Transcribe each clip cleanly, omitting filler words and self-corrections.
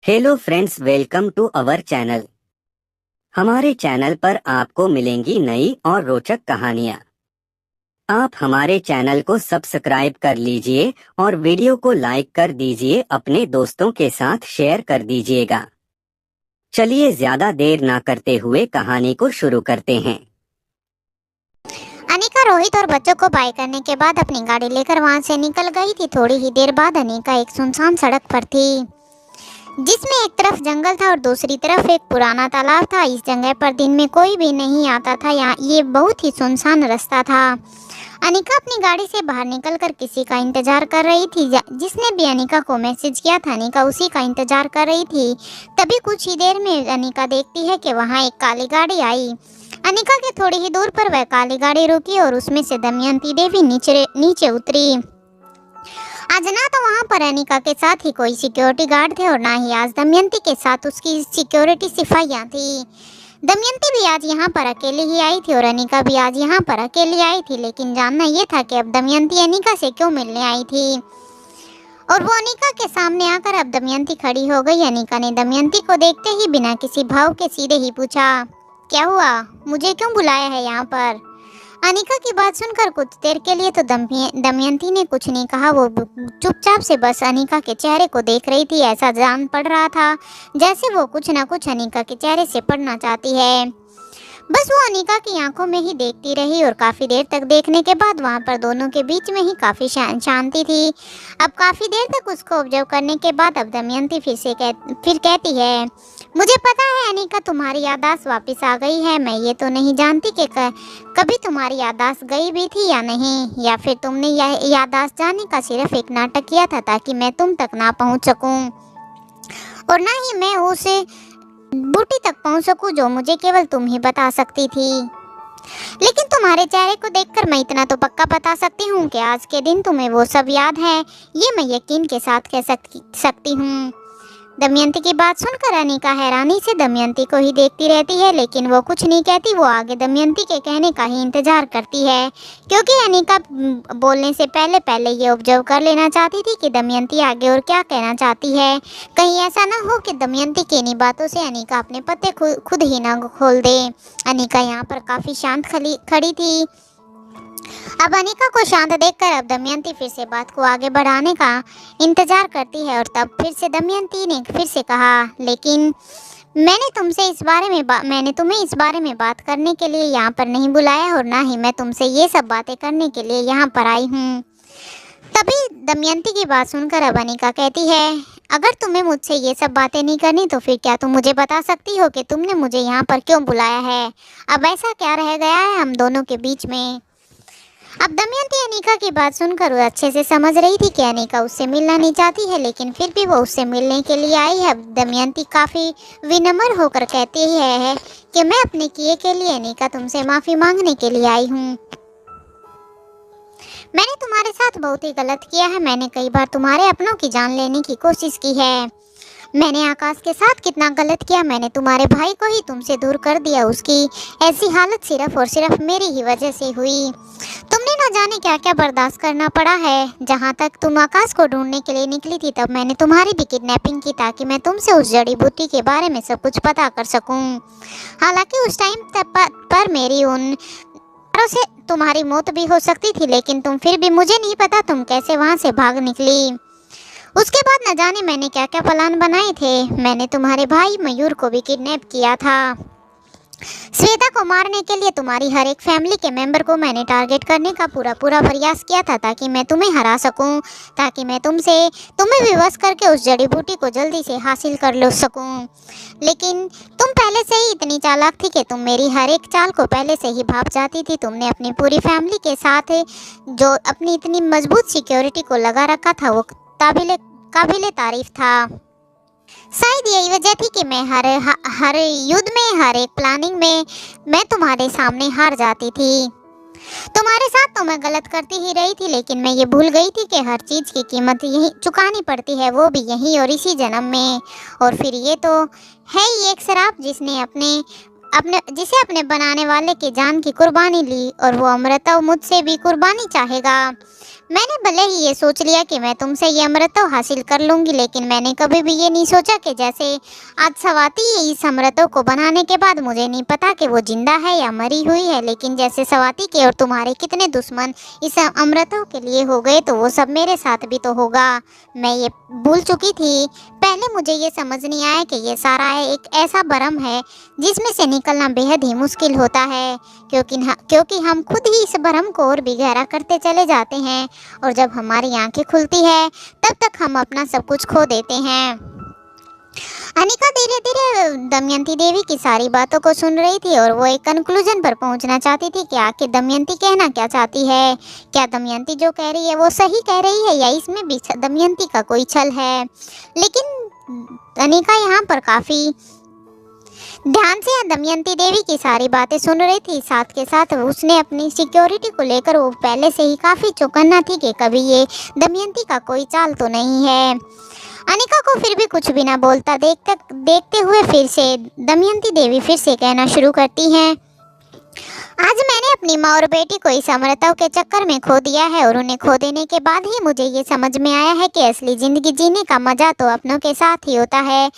Hello friends, welcome to our channel. हमारे channel पर आपको मिलेंगी नई और रोचक कहानियाँ। आप हमारे चैनल को सब्सक्राइब कर लीजिए और वीडियो को लाइक कर दीजिए, अपने दोस्तों के साथ शेयर कर दीजिएगा। चलिए ज्यादा देर ना करते हुए कहानी को शुरू करते हैं। अनिका रोहित और बच्चों को बाय करने के बाद अपनी गाड़ी लेकर वहां से निकल गई थी। थोड़ी ही देर बाद अनिका एक सुनसान सड़क पर थी, जिसमें एक तरफ जंगल था और दूसरी तरफ एक पुराना तालाब था। इस जगह पर दिन में कोई भी नहीं आता था। यहाँ ये बहुत ही सुनसान रास्ता था। अनिका अपनी गाड़ी से बाहर निकलकर किसी का इंतजार कर रही थी। जिसने भी अनिका को मैसेज किया था, अनिका उसी का इंतजार कर रही थी। तभी कुछ ही देर में अनिका देखती है कि वहाँ एक काली गाड़ी आई। अनिका के थोड़ी ही दूर पर वह काली गाड़ी रुकी और उसमें से दमयंती देवी नीचे उतरी। आज ना तो वहाँ पर अनिका के साथ ही कोई सिक्योरिटी गार्ड थे और ना ही आज दमयंती के साथ उसकी सिक्योरिटी सिपाहियाँ थी। दमयंती भी आज यहाँ पर अकेली ही आई थी और अनिका भी आज यहाँ पर अकेली आई थी। लेकिन जानना ये था कि अब दमयंती अनिका से क्यों मिलने आई थी। और वो अनिका के सामने आकर अब दमयंती खड़ी हो गई। अनिका ने दमयंती को देखते ही बिना किसी भाव के सीधे ही पूछा, क्या हुआ, मुझे क्यों बुलाया है यहाँ पर। अनिका की बात सुनकर कुछ देर के लिए तो दमयंती ने कुछ नहीं कहा। वो चुपचाप से बस अनिका के चेहरे को देख रही थी। ऐसा जान पड़ रहा था जैसे वो कुछ ना कुछ अनिका के चेहरे से पढ़ना चाहती है। बस वो अनिका की आंखों में ही देखती रही और काफ़ी देर तक देखने के बाद वहाँ पर दोनों के बीच में ही काफ़ी शांति थी। अब काफ़ी देर तक उसको ऑब्जर्व करने के बाद अब दमयंती फिर कहती है, मुझे पता है अनिका, तुम्हारी याददाश्त वापस आ गई है। मैं ये तो नहीं जानती कि कभी तुम्हारी याददाश्त गई भी थी या नहीं, या फिर तुमने यह याददाश्त जाने का सिर्फ एक नाटक किया था ताकि मैं तुम तक ना पहुँच सकूँ और ना ही मैं उसे बूटी तक पहुंच सकूं जो मुझे केवल तुम ही बता सकती थी। लेकिन तुम्हारे चेहरे को देखकर मैं इतना तो पक्का बता सकती हूँ कि आज के दिन तुम्हें वो सब याद है। ये मैं यकीन के साथ कह सकती हूँ। दमयंती की बात सुनकर अनिका हैरानी से दमयंती को ही देखती रहती है, लेकिन वो कुछ नहीं कहती। वो आगे दमयंती के कहने का ही इंतजार करती है, क्योंकि अनिका बोलने से पहले ये ऑब्जर्व कर लेना चाहती थी कि दमयंती आगे और क्या कहना चाहती है। कहीं ऐसा ना हो कि दमयंती की इन्हीं बातों से अनिका अपने पत्ते खुद ही ना खोल दे। अनिका यहाँ पर काफ़ी शांत खड़ी थी। अब अनिका को शांत देखकर अब दमयंती फिर से बात को आगे बढ़ाने का इंतजार करती है और तब फिर से दमयंती ने फिर से कहा, लेकिन मैंने तुम्हें इस बारे में बात करने के लिए यहाँ पर नहीं बुलाया और ना ही मैं तुमसे ये सब बातें करने के लिए यहाँ पर आई हूँ। तभी दमयंती की बात सुनकर अब अनिका कहती है, अगर तुम्हें मुझसे ये सब बातें नहीं करनी तो फिर क्या तुम मुझे बता सकती हो कि तुमने मुझे यहाँ पर क्यों बुलाया है। अब ऐसा क्या रह गया है हम दोनों के बीच में। अब दमयंती अनिका की बात सुनकर वो अच्छे से समझ रही थी कि अनिका उससे मिलना नहीं चाहती है, लेकिन फिर भी वो उससे मिलने के लिए आई है। दमयंती काफ़ी विनम्र होकर कहती है कि मैं अपने किए के लिए अनिका तुमसे माफ़ी मांगने के लिए आई हूँ। मैंने तुम्हारे साथ बहुत ही गलत किया है। मैंने कई बार तुम्हारे अपनों की जान लेने की कोशिश की है। मैंने आकाश के साथ कितना गलत किया। मैंने तुम्हारे भाई को ही तुमसे दूर कर दिया। उसकी ऐसी हालत सिर्फ और सिर्फ मेरी ही वजह से हुई। तुमने ना जाने क्या क्या बर्दाश्त करना पड़ा है। जहाँ तक तुम आकाश को ढूंढने के लिए निकली थी, तब मैंने तुम्हारी भी किडनैपिंग की ताकि मैं तुमसे उस जड़ी बूटी के बारे में सब कुछ पता कर सकूं। हालांकि उस टाइम पर मेरी उन से तुम्हारी मौत भी हो सकती थी, लेकिन तुम फिर भी, मुझे नहीं पता तुम कैसे वहाँ से भाग निकली। उसके बाद न जाने मैंने क्या क्या प्लान बनाए थे। मैंने तुम्हारे भाई मयूर को भी किडनैप किया था। श्वेता को मारने के लिए तुम्हारी हर एक फैमिली के मेंबर को मैंने टारगेट करने का पूरा प्रयास किया था ताकि मैं तुम्हें हरा सकूं, ताकि मैं तुम्हें विवश करके उस जड़ी बूटी को जल्दी से हासिल कर लो सकूं। लेकिन तुम पहले से ही इतनी चालाक थी कि तुम मेरी हर एक चाल को पहले से ही भाप जाती थी। तुमने अपनी पूरी फैमिली के साथ जो अपनी इतनी मजबूत सिक्योरिटी को लगा रखा था वो काबिले तारीफ था। शायद यही वजह थी कि मैं हर युद्ध में, हर एक प्लानिंग में मैं तुम्हारे सामने हार जाती थी। तुम्हारे साथ तो मैं गलत करती ही रही थी, लेकिन मैं ये भूल गई थी कि हर चीज़ की कीमत यही चुकानी पड़ती है, वो भी यहीं और इसी जन्म में। और फिर ये तो है ही एक शराब जिसे अपने बनाने वाले की जान की कुर्बानी ली, और वो अमृता मुझसे भी कुर्बानी चाहेगा। मैंने भले ही ये सोच लिया कि मैं तुमसे ये अमृतो हासिल कर लूंगी, लेकिन मैंने कभी भी ये नहीं सोचा कि जैसे आज स्वाति इस अमृतों को बनाने के बाद मुझे नहीं पता कि वो जिंदा है या मरी हुई है, लेकिन जैसे स्वाति के और तुम्हारे कितने दुश्मन इस अमृतों के लिए हो गए, तो वो सब मेरे साथ भी तो होगा। मैं ये भूल चुकी थी। पहले मुझे ये समझ नहीं आया कि ये सारा एक ऐसा भ्रम है जिसमें से निकलना बेहद ही मुश्किल होता है, क्योंकि हम खुद ही इस भ्रम को और भी गहरा करते चले जाते हैं, और जब हमारी आंखें खुलती है तब तक हम अपना सब कुछ खो देते हैं। अनिका धीरे धीरे दमयंती देवी की सारी बातों को सुन रही थी और वो एक कंक्लूजन पर पहुंचना चाहती थी कि आखिर दमयंती कहना क्या चाहती है। क्या दमयंती जो कह रही है वो सही कह रही है या इसमें भी दमयंती का कोई छल है। लेकिन अनिका यहाँ पर काफ़ी ध्यान से दमयंती देवी की सारी बातें सुन रही थी। साथ के साथ उसने अपनी सिक्योरिटी को लेकर वो पहले से ही काफ़ी चौकन्ना थी कि कभी ये दमयंती का कोई चाल तो नहीं है। अनिका को फिर भी कुछ भी ना बोलता देखते हुए फिर से दमयंती देवी फिर से कहना शुरू करती हैं, आज मैंने अपनी माँ और बेटी को इस अमृतों के चक्कर में खो दिया है, और उन्हें खो देने के बाद ही मुझे ये समझ में आया है कि असली ज़िंदगी जीने का मज़ा तो अपनों के साथ ही होता है,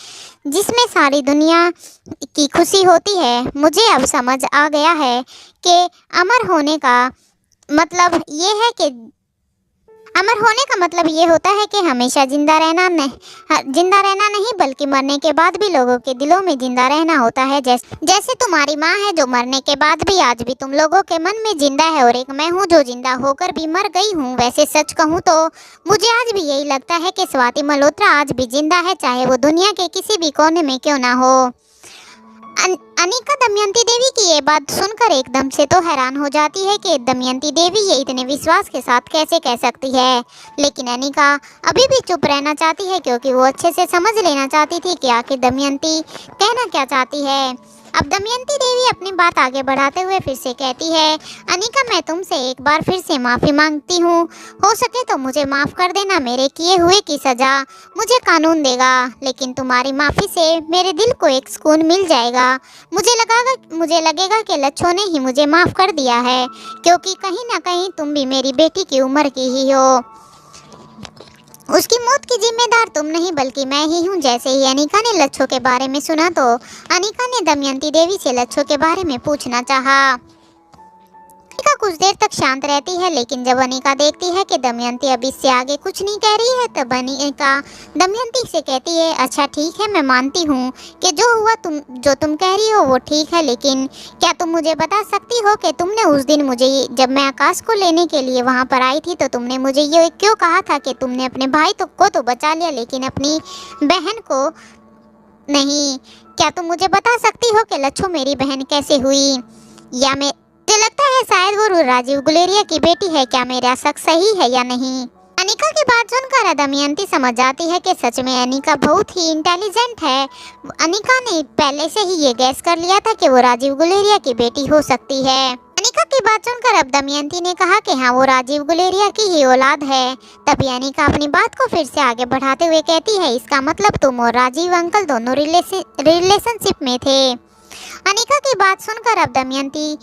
जिसमें सारी दुनिया की खुशी होती है। मुझे अब समझ आ गया है कि अमर होने का मतलब ये है कि अमर होने का मतलब ये होता है कि हमेशा जिंदा रहना नहीं बल्कि मरने के बाद भी लोगों के दिलों में जिंदा रहना होता है। जैसे तुम्हारी माँ है जो मरने के बाद भी आज भी तुम लोगों के मन में जिंदा है, और एक मैं हूँ जो जिंदा होकर भी मर गई हूँ। वैसे सच कहूँ तो मुझे आज भी यही लगता है कि स्वाति मल्होत्रा आज भी जिंदा है, चाहे वो दुनिया के किसी भी कोने में क्यों ना हो। अनिका दमयंती देवी की ये बात सुनकर एकदम से तो हैरान हो जाती है कि दमयंती देवी ये इतने विश्वास के साथ कैसे कह सकती है। लेकिन अनिका अभी भी चुप रहना चाहती है, क्योंकि वो अच्छे से समझ लेना चाहती थी कि आखिर दमयंती कहना क्या चाहती है। अब दमयंती देवी अपनी बात आगे बढ़ाते हुए फिर से कहती है, अनिका मैं तुमसे एक बार फिर से माफ़ी मांगती हूँ। हो सके तो मुझे माफ़ कर देना। मेरे किए हुए की सज़ा मुझे कानून देगा, लेकिन तुम्हारी माफ़ी से मेरे दिल को एक सुकून मिल जाएगा। मुझे लगेगा कि लच्छो ने ही मुझे माफ़ कर दिया है, क्योंकि कहीं ना कहीं तुम भी मेरी बेटी की उम्र की ही हो। उसकी मौत की जिम्मेदार तुम नहीं बल्कि मैं ही हूँ। जैसे ही अनिका ने लच्छो के बारे में सुना तो अनिका ने दमयंती देवी से लच्छो के बारे में पूछना चाहा। अनिका कुछ देर तक शांत रहती है, लेकिन जब अनिका देखती है कि दमयंती अब इससे आगे कुछ नहीं कह रही है, तब अनिका दमयंती से कहती है, अच्छा ठीक है, मैं मानती हूँ कि जो हुआ जो तुम कह रही हो वो ठीक है, लेकिन क्या तुम मुझे बता सकती हो कि तुमने उस दिन मुझे जब मैं आकाश को लेने के लिए वहाँ पर आई थी तो तुमने मुझे ये क्यों कहा था कि तुमने अपने भाई को तो बचा लिया लेकिन अपनी बहन को नहीं। क्या तुम मुझे बता सकती हो कि लच्छो मेरी बहन कैसे हुई? या मुझे लगता है शायद वो राजीव गुलेरिया की बेटी है। क्या मेरा शक सही है या नहीं? अनिका की बात सुनकर दमयंती समझ जाती है कि सच में अनिका बहुत ही इंटेलिजेंट है। अनिका ने पहले से ही ये गैस कर लिया था कि वो राजीव गुलेरिया की बेटी हो सकती है। अनिका की बात सुनकर अब दमयंती ने कहा कि हाँ वो राजीव गुलेरिया की ही औलाद है। तभी अनिका अपनी बात को फिर से आगे बढ़ाते हुए कहती है, इसका मतलब तुम और राजीव अंकल दोनों रिलेशनशिप में थे। अनिका की बात सुनकर अब दमयंती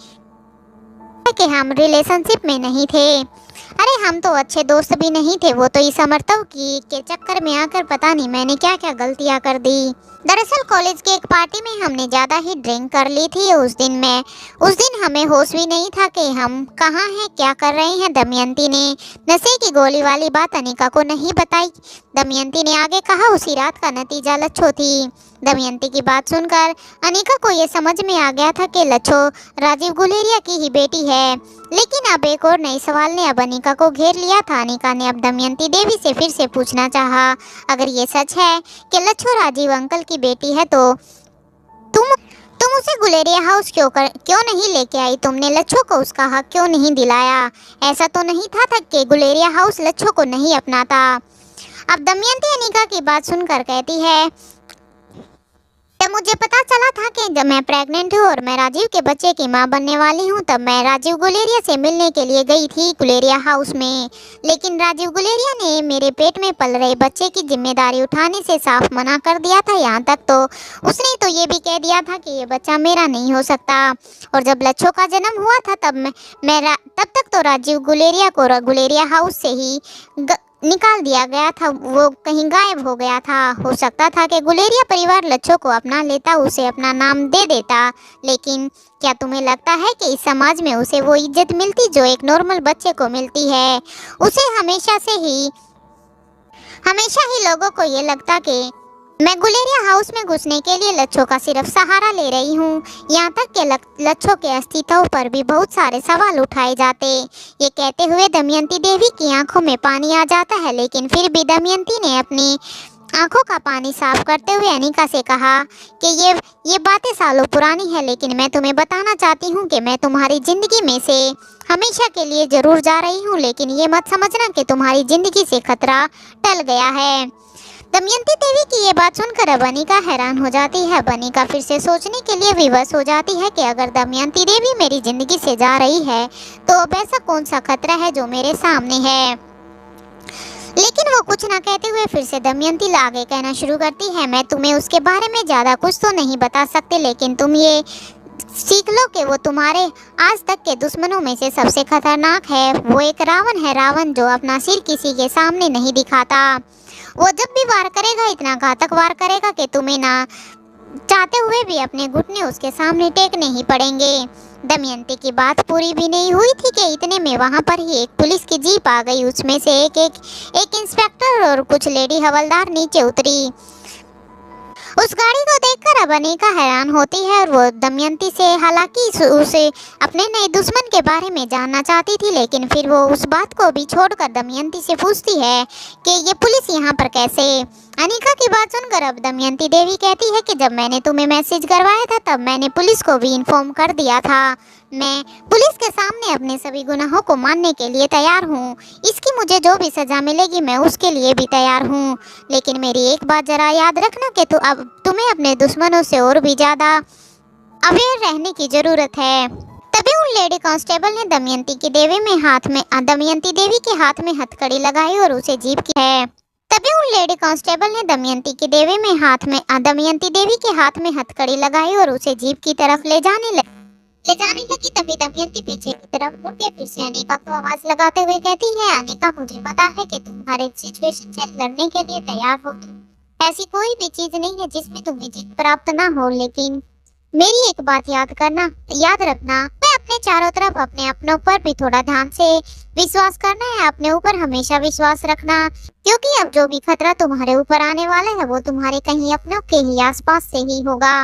कि हम रिलेशनशिप में नहीं थे। अरे हम तो अच्छे दोस्त भी नहीं थे, वो तो इस अमृतों के चक्कर में आकर पता नहीं मैंने क्या क्या गलतियां कर दी। दरअसल कॉलेज की एक पार्टी में हमने ज़्यादा ही ड्रिंक कर ली थी। उस दिन हमें होश भी नहीं था कि हम कहाँ हैं, क्या कर रहे हैं। दमयंती ने नशे की गोली वाली बात अनिका को नहीं बताई। दमयंती ने आगे कहा, उसी रात का नतीजा लच्छो थी। दमयंती की बात सुनकर अनिका को ये समझ में आ गया था कि लच्छो राजीव गुलेरिया की ही बेटी है। लेकिन अब एक और नए सवाल ने अब अनिका को घेर लिया था। अनिका ने अब दमयंती देवी से फिर से पूछना चाहा, अगर ये सच है कि लच्छो राजीव अंकल की बेटी है तो तुम उसे गुलेरिया हाउस क्यों नहीं लेके आई? तुमने लच्छो को उसका हक क्यों नहीं दिलाया? ऐसा तो नहीं था कि गुलेरिया हाउस लच्छो को नहीं अपनाता। अब दमयंती अनिका की बात सुनकर कहती है, मुझे पता चला था कि जब मैं प्रेग्नेंट हूँ और मैं राजीव के बच्चे की माँ बनने वाली हूँ, तब मैं राजीव गुलेरिया से मिलने के लिए गई थी गुलेरिया हाउस में। लेकिन राजीव गुलेरिया ने मेरे पेट में पल रहे बच्चे की जिम्मेदारी उठाने से साफ मना कर दिया था। यहाँ तक तो उसने तो ये भी कह दिया था कि ये बच्चा मेरा नहीं हो सकता। और जब लच्छो का जन्म हुआ था तब तक तो राजीव गुलेरिया को गुलेरिया हाउस से ही निकाल दिया गया था, वो कहीं गायब हो गया था। हो सकता था कि गुलेरिया परिवार लच्छो को अपना लेता, उसे अपना नाम दे देता, लेकिन क्या तुम्हें लगता है कि इस समाज में उसे वो इज्जत मिलती जो एक नॉर्मल बच्चे को मिलती है? उसे हमेशा ही लोगों को ये लगता कि मैं गुलेरिया हाउस में घुसने के लिए लच्छो का सिर्फ सहारा ले रही हूँ। यहाँ तक कि लच्छो के अस्तित्व पर भी बहुत सारे सवाल उठाए जाते। ये कहते हुए दमयंती देवी की आंखों में पानी आ जाता है, लेकिन फिर भी दमयंती ने अपनी आंखों का पानी साफ करते हुए अनिका से कहा कि ये बातें सालों पुरानी है, लेकिन मैं तुम्हें बताना चाहती हूँ कि मैं तुम्हारी जिंदगी में से हमेशा के लिए जरूर जा रही हूँ, लेकिन ये मत समझना कि तुम्हारी जिंदगी से खतरा टल गया है। दमयंती देवी की ये बात सुनकर अब अनिका हैरान हो जाती है। अनिका फिर से सोचने के लिए विवश हो जाती है कि अगर दमयंती देवी मेरी जिंदगी से जा रही है तो अब ऐसा कौन सा खतरा है जो मेरे सामने है। लेकिन वो कुछ ना कहते हुए फिर से दमयंती आगे कहना शुरू करती है, मैं तुम्हें उसके बारे में ज्यादा कुछ तो नहीं बता सकते, लेकिन तुम ये सीख लो कि वो तुम्हारे आज तक के दुश्मनों में से सबसे खतरनाक है। वो एक रावण है, रावण जो अपना सिर किसी के सामने नहीं दिखाता। वो जब भी वार करेगा इतना घातक वार करेगा कि तुम्हें ना चाहते हुए भी अपने घुटने उसके सामने टेकने ही पड़ेंगे। दमयंती की बात पूरी भी नहीं हुई थी कि इतने में वहां पर ही एक पुलिस की जीप आ गई। उसमें से एक इंस्पेक्टर और कुछ लेडी हवलदार नीचे उतरी। उस गाड़ी को देखकर अब अनिका हैरान होती है और वो दमयंती से हालांकि उसे अपने नए दुश्मन के बारे में जानना चाहती थी, लेकिन फिर वो उस बात को भी छोड़कर दमयंती से पूछती है कि ये पुलिस यहाँ पर कैसे। अनिका की बात सुनकर अब दमयंती देवी कहती है कि जब मैंने तुम्हें मैसेज करवाया था तब मैंने पुलिस को भी इन्फॉर्म कर दिया था। मैं पुलिस के सामने अपने सभी गुनाहों को मानने के लिए तैयार हूँ। इसकी मुझे जो भी सजा मिलेगी मैं उसके लिए भी तैयार हूँ, लेकिन मेरी एक बात जरा याद रखना कि अब तुम्हें अपने दुश्मनों से और भी ज्यादा अवेयर रहने की जरूरत है। तभी उन लेडी कांस्टेबल ने दमयंती देवी के हाथ में हथकड़ी लगाई और उसे जीप की है। तभी उन लेडी कांस्टेबल ने दमयंती देवी के हाथ में हथकड़ी लगाई और उसे जीप की तरफ ले जाने लगी। तभी दमयंती पीछे की तरफ मुड़ के फिर से अनिका को आवाज लगाते हुए कहती है, अनिका मुझे पता है कि तुम हर एक सिचुएशन से लड़ने के लिए तैयार हो। ऐसी कोई भी चीज नहीं है जिसमें तुम्हें जीत प्राप्त ना हो, लेकिन मेरी एक बात याद रखना, मैं अपने चारों तरफ अपने अपनों पर भी थोड़ा ध्यान से विश्वास करना है। अपने ऊपर हमेशा विश्वास रखना, क्योंकि अब जो भी खतरा तुम्हारे ऊपर आने वाला है वो तुम्हारे कहीं अपनों के ही आसपास से ही होगा।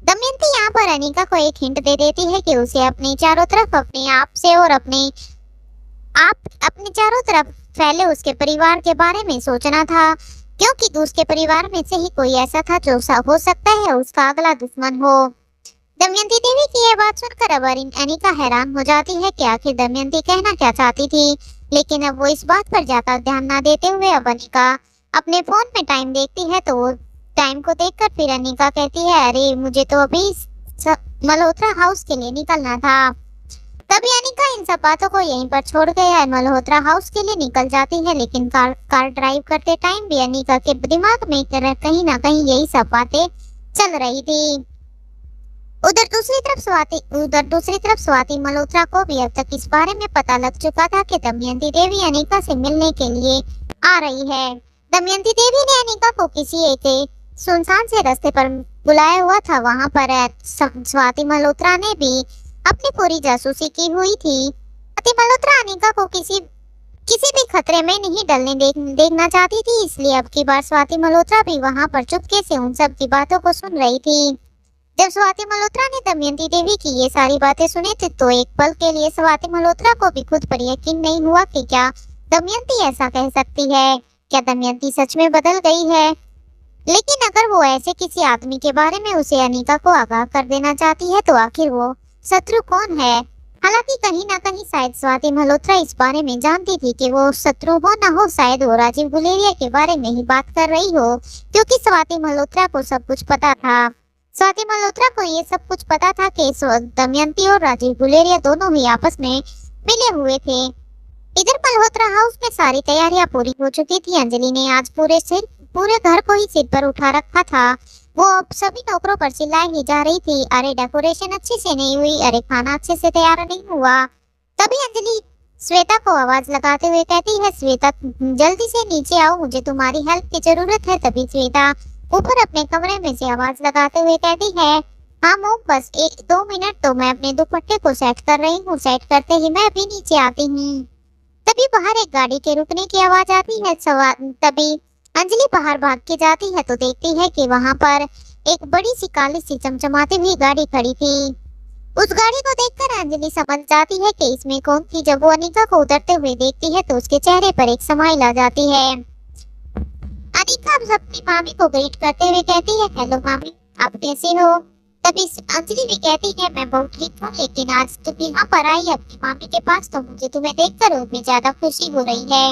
दमयंती यहाँ पर अनिका को एक हिंट दे देती है कि उसे अपने चारों तरफ अपने आप से और अपने चारों तरफ फैले उसके परिवार के बारे में सोचना था, क्योंकि उसके परिवार में से ही कोई ऐसा था जो हो सकता है उसका अगला दुश्मन हो। दमयंती देवी की यह बात सुनकर अब अनिका हैरान हो जाती है कि आखिर दमयंती कहना क्या चाहती थी, लेकिन अब वो इस बात पर ज्यादा ध्यान ना देते हुए अब अनिका अपने फोन में टाइम देखती है। तो वो टाइम को देखकर फिर अनिका कहती है, अरे मुझे तो अभी मल्होत्रा हाउस के लिए निकलना था। तभी अनिका इन सब बातों को यहीं पर छोड़ कर मल्होत्रा हाउस के लिए निकल जाती है, लेकिन कार ड्राइव करते टाइम भी अनिका के दिमाग में कहीं ना कहीं यही सब बातें चल रही थी। उधर दूसरी तरफ स्वाति मल्होत्रा को भी अब तक इस बारे में पता लग चुका था कि दमयंती देवी अनिका से मिलने के लिए आ रही है। दमयंती देवी ने अनिका को किसी एक सुनसान से रास्ते पर बुलाया हुआ था। वहां पर स्वाति मल्होत्रा ने भी अपनी पूरी जासूसी की हुई थी। स्वाति मल्होत्रा अनिका को किसी भी खतरे में नहीं डलने देखना चाहती थी, इसलिए अब की बार स्वाति मल्होत्रा भी वहां पर चुपके से उन सब की बातों को सुन रही थी। जब स्वाति मल्होत्रा ने दमयंती देवी की ये सारी बातें सुनी थी तो एक पल के लिए स्वाति मल्होत्रा को भी खुद पर यकीन नहीं हुआ कि क्या दमयंती ऐसा कह सकती है, क्या दमयंती सच में बदल गई है। लेकिन अगर वो ऐसे किसी आदमी के बारे में उसे अनिका को आगाह कर देना चाहती है तो आखिर वो शत्रु कौन है। हालांकि कहीं ना कहीं शायद स्वाति मल्होत्रा इस बारे में जानती थी कि वो शत्रु हो ना हो, शायद वो राजीव गुलेरिया के बारे में ही बात कर रही हो, क्योंकि स्वाति मल्होत्रा को सब कुछ पता था। स्वाति मल्होत्रा को ये सब कुछ पता था कि इस वक्त दमयंती और राजीव गुलेरिया दोनों ही आपस में मिले हुए थे। इधर मल्होत्रा हाउस में सारी तैयारियां पूरी हो चुकी थी। अंजलि ने आज पूरे घर को ही सिर पर उठा रखा था। वो अब सभी नौकरों पर चिल्लाई ही जा रही थी, अरे डेकोरेशन अच्छे से नहीं हुई, अरे खाना अच्छे से तैयार नहीं हुआ। तभी अंजलि श्वेता को आवाज लगाते हुए कहती है, श्वेता जल्दी से नीचे आओ, मुझे तुम्हारी हेल्प की जरूरत है। तभी श्वेता ऊपर अपने कमरे में से आवाज लगाते हुए कहती है, हाँ मोम, बस 1-2 मिनट, तो मैं अपने दुपट्टे को सेट कर रही हूँ, सेट करते ही मैं अभी नीचे आती हूँ। तभी बाहर एक गाड़ी के रुकने की आवाज आती है। तभी अंजलि बाहर भाग के जाती है तो देखती है कि वहां पर एक बड़ी सी काली सी चमचमाती हुई गाड़ी खड़ी थी। उस गाड़ी को देखकर अंजलि समझ जाती है कि इसमें कौन थी। जब वो अनिका को उतरते हुए देखती है तो उसके चेहरे पर एक स्माइल आ जाती है। अनिका अब अपनी मामी को ग्रीट करते हुए कहती है, हेलो मामी, आप कैसे हो? तभी अंजलि भी कहती है, मैं बहुत ठीक हूँ, लेकिन आज तुम यहाँ पर आई अपनी मामी के पास तो मुझे तुम्हें देखकर और भी ज्यादा खुशी हो रही है।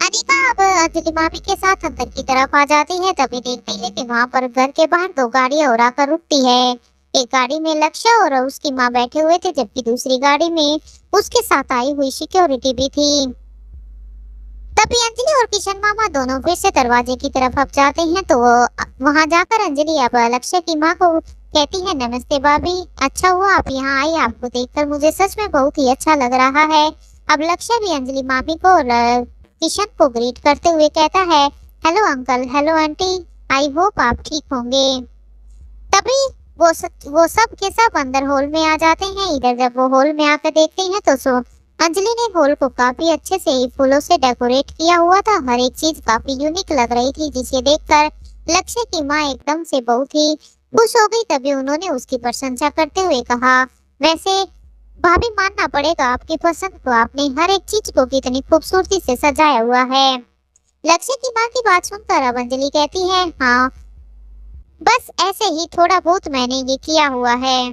अनिका अब अंजलि मामी के साथ अंदर की तरफ आ जाती है। तभी देखती है कि वहाँ पर घर के बाहर 2 गाड़ियां और आकर रुकती है। एक गाड़ी में लक्ष्य और उसकी माँ बैठे हुए थे, जबकि दूसरी गाड़ी में उसके साथ आई हुई सिक्योरिटी भी थी। तभी अंजलि और किशन मामा दोनों फिर से दरवाजे की तरफ अब जाते हैं तो वहां जाकर अंजलि अब लक्ष्य की माँ को कहती है, नमस्ते भाभी, अच्छा हुआ आप यहाँ आई, आपको देखकर मुझे सच में बहुत ही अच्छा लग रहा है। अब लक्ष्य भी अंजलि मामी को और किशन को ग्रीट करते हुए कहता है, hello uncle, hello aunty, I hope आप ठीक होंगे। तभी वो सब के सब अंदर हॉल में आ जाते हैं। इधर जब वो हॉल में आकर देखते हैं तो अंजलि ने हॉल को काफी अच्छे से फूलों से डेकोरेट किया हुआ था। हर एक चीज काफी यूनिक लग रही थी, जिसे देखकर लक्ष्य की माँ एकदम से बहुत ही खुश हो गई। तभी उन्होंने उसकी प्रशंसा करते हुए कहा, वैसे भाभी मानना पड़ेगा आपकी पसंद को, आपने हर एक चीज को कितनी खूबसूरती से सजाया हुआ है। लक्ष्य की माँ की बात सुनकर अब अंजलि कहती है, हाँ बस ऐसे ही थोड़ा बहुत मैंने ये किया हुआ है।